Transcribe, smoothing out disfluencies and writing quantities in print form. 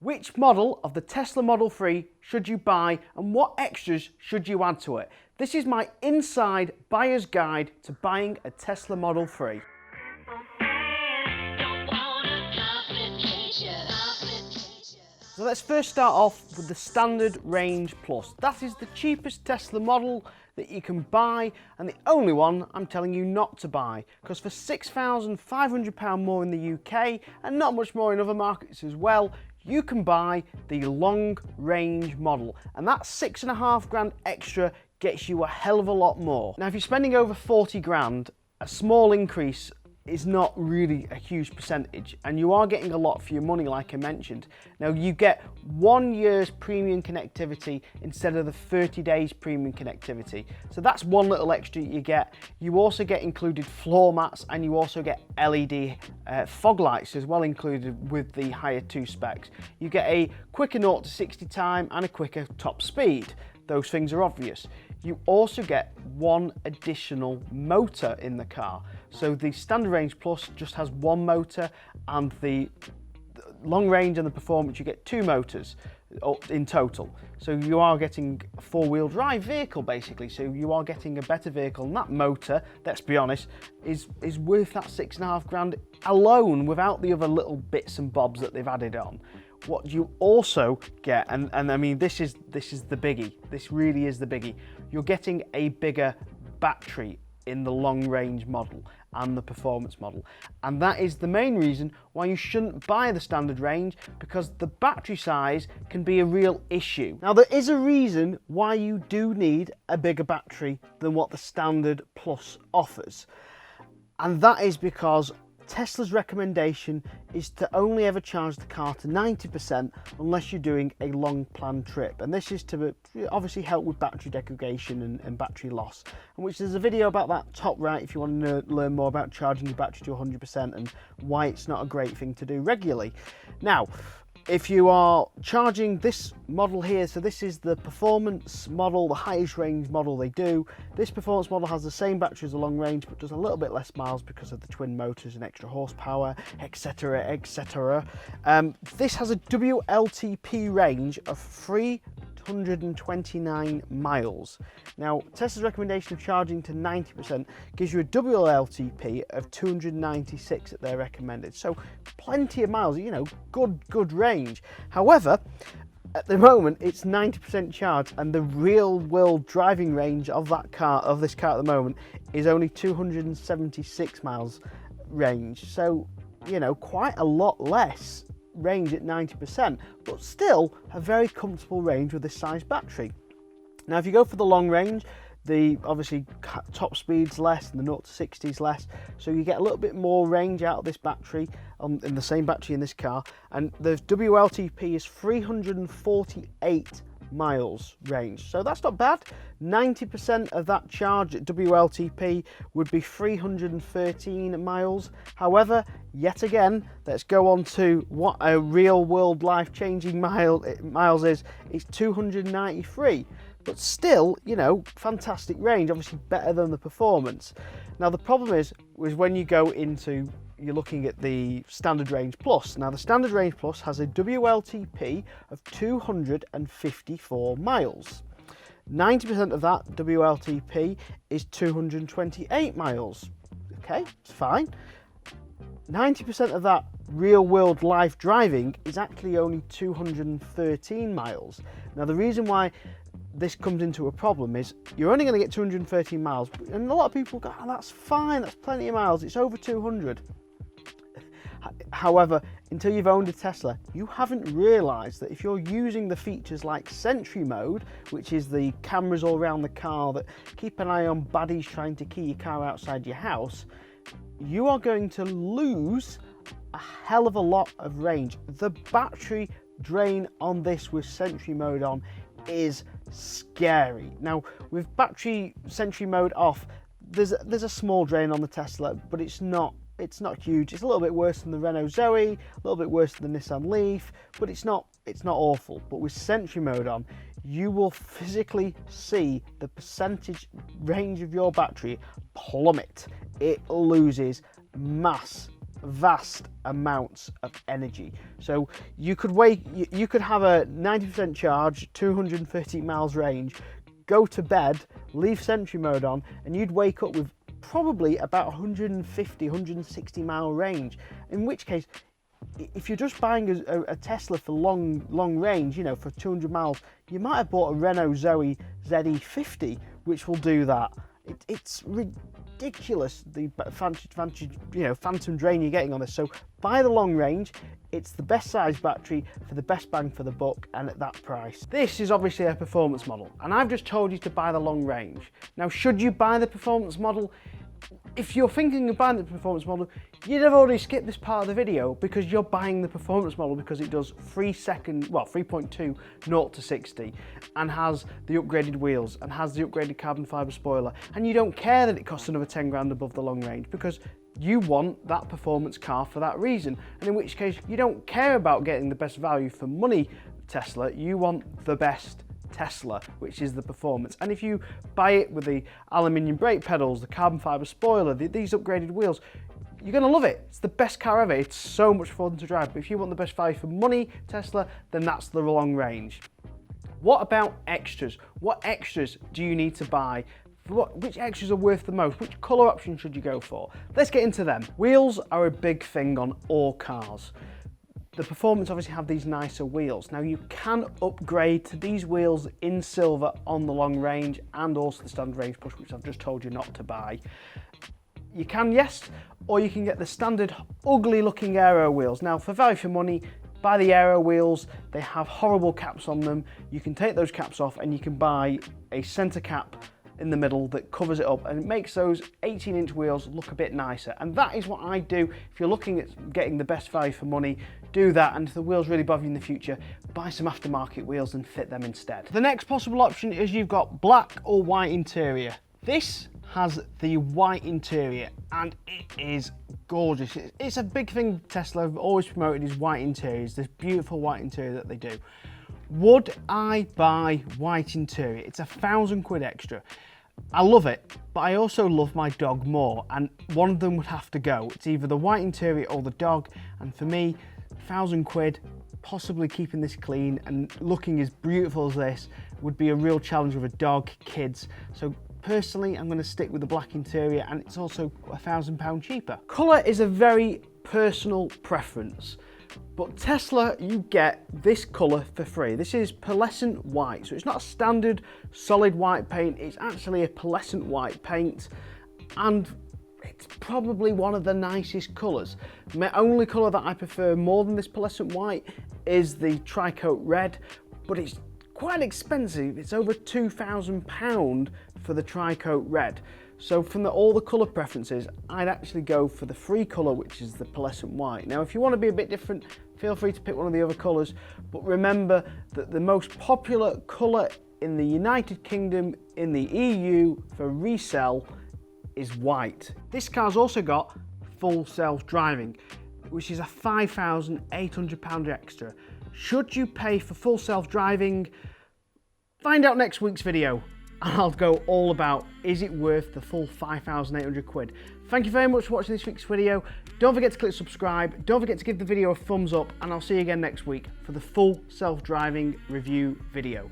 Which model of the Tesla Model 3 should you buy and what extras should you add to it? This is my inside buyer's guide to buying a Tesla Model 3. So let's first start off with the Standard Range Plus. That is the cheapest Tesla model that you can buy and the only one I'm telling you not to buy, because for £6,500 more in the UK and not much more in other markets as well, you can buy the long range model, and that £6,500 extra gets you a hell of a lot more. Now if you're spending over 40 grand, a small increase is not really a huge percentage, and you are getting a lot for your money like I mentioned. Now you get 1 year's premium connectivity instead of the 30 days premium connectivity, so that's one little extra you get. You also get included floor mats, and you also get LED fog lights as well included with the higher 2 specs. You get a quicker 0 to 60 time and a quicker top speed. Those things are obvious. You also get one additional motor in the car. So the Standard Range Plus just has one motor, and the long range and the performance you get 2 motors in total. So you are getting a 4-wheel drive vehicle basically. So you are getting a better vehicle, and that motor, let's be honest, is worth that £6,500 alone without the other little bits and bobs that they've added on. What you also get, and I mean this is the biggie, this really is the biggie, you're getting a bigger battery in the long range model and the performance model, and that is the main reason why you shouldn't buy the Standard Range, because the battery size can be a real issue. Now there is a reason why you do need a bigger battery than what the Standard Plus offers, and that is because Tesla's recommendation is to only ever charge the car to 90% unless you're doing a long planned trip, and this is to obviously help with battery degradation and battery loss, and which there's a video about that top right if you want to learn more about charging your battery to 100% and why it's not a great thing to do regularly. Now if you are charging this model here, so this is the performance model, the highest range model they do. This performance model has the same battery as the long range but does a little bit less miles because of the twin motors and extra horsepower, etc, etc. This has a WLTP range of 329 miles. Now Tesla's recommendation of charging to 90% gives you a WLTP of 296 that they're recommended, so plenty of miles, you know, good range. However, at the moment it's 90% charged, and the real world driving range of this car at the moment is only 276 miles range, so you know, quite a lot less range at 90%, but still a very comfortable range with this size battery. Now if you go for the long range, the obviously top speed's less and the 0 to 60 is less, so you get a little bit more range out of this battery in the same battery in this car, and the WLTP is 348 miles range, so that's not bad. 90% of that charge at WLTP would be 313 miles. However, yet again, let's go on to what a real world life-changing miles is. It's 293, but still, you know, fantastic range, obviously better than the performance. Now the problem is when you go into, you're looking at the Standard Range Plus. Now the Standard Range Plus has a WLTP of 254 miles. 90% of that WLTP is 228 miles. Okay, it's fine. 90% of that real world life driving is actually only 213 miles. Now the reason why this comes into a problem is you're only going to get 213 miles, and a lot of people go, oh, that's fine, that's plenty of miles, it's over 200. However, until you've owned a Tesla, you haven't realised that if you're using the features like Sentry Mode, which is the cameras all around the car that keep an eye on baddies trying to key your car outside your house, you are going to lose a hell of a lot of range. The battery drain on this with Sentry Mode on is scary. Now with battery Sentry Mode off, there's a small drain on the Tesla, but it's not huge. It's a little bit worse than the Renault Zoe, a little bit worse than the Nissan Leaf, but it's not awful. But with Sentry Mode on, you will physically see the percentage range of your battery plummet. It loses mass vast amounts of energy. So you could have a 90% charge, 230 miles range, go to bed, leave Sentry mode on, and you'd wake up with probably about 150, 160 mile range. In which case, if you're just buying a Tesla for long range, you know, for 200 miles, you might have bought a Renault Zoe ZE50, which will do that. It's ridiculous, the phantom drain you're getting on this. So buy the long range. It's the best size battery for the best bang for the buck, and at that price. This is obviously a performance model, and I've just told you to buy the long range. Now, should you buy the performance model? If you're thinking of buying the performance model, you'd have already skipped this part of the video, because you're buying the performance model because it does 3.2 0 to 60 and has the upgraded wheels and has the upgraded carbon fibre spoiler, and you don't care that it costs another 10 grand above the long range, because you want that performance car for that reason. And in which case, you don't care about getting the best value for money Tesla, you want the best Tesla, which is the performance. And if you buy it with the aluminium brake pedals, the carbon fibre spoiler, these upgraded wheels, you're going to love it. It's the best car ever. It's so much fun to drive. But if you want the best value for money Tesla, then that's the long range. What about extras? What extras do you need to buy? Which extras are worth the most? Which colour option should you go for? Let's get into them. Wheels are a big thing on all cars. The performance obviously have these nicer wheels. Now you can upgrade to these wheels in silver on the long range and also the standard range plus, which I've just told you not to buy. You can, yes, or you can get the standard ugly looking aero wheels. Now for value for money, buy the aero wheels. They have horrible caps on them. You can take those caps off and you can buy a centre cap in the middle that covers it up, and it makes those 18-inch wheels look a bit nicer. And that is what I do. If you're looking at getting the best value for money, do that. And if the wheels really bother you in the future, buy some aftermarket wheels and fit them instead. The next possible option is you've got black or white interior. This has the white interior and it is gorgeous. It's a big thing Tesla have always promoted, is white interiors, this beautiful white interior that they do. Would I buy white interior? It's £1,000 extra. I love it, but I also love my dog more, and one of them would have to go. It's either the white interior or the dog, and for me, £1,000, possibly keeping this clean and looking as beautiful as this would be a real challenge with a dog, kids. So personally, I'm going to stick with the black interior, and it's also £1,000 cheaper. Colour is a very personal preference. But Tesla, you get this colour for free. This is pearlescent white, so it's not a standard solid white paint, it's actually a pearlescent white paint, and it's probably one of the nicest colours. My only colour that I prefer more than this pearlescent white is the tricoat red, but it's quite expensive. It's over £2,000 for the tricoat red. So from all the colour preferences, I'd actually go for the free colour, which is the pearlescent white. Now, if you want to be a bit different, feel free to pick one of the other colours, but remember that the most popular colour in the United Kingdom, in the EU, for resale is white. This car's also got full self-driving, which is a £5,800 extra. Should you pay for full self-driving? Find out next week's video. And I'll go all about, is it worth the full £5,800? Thank you very much for watching this week's video. Don't forget to click subscribe. Don't forget to give the video a thumbs up, and I'll see you again next week for the full self-driving review video.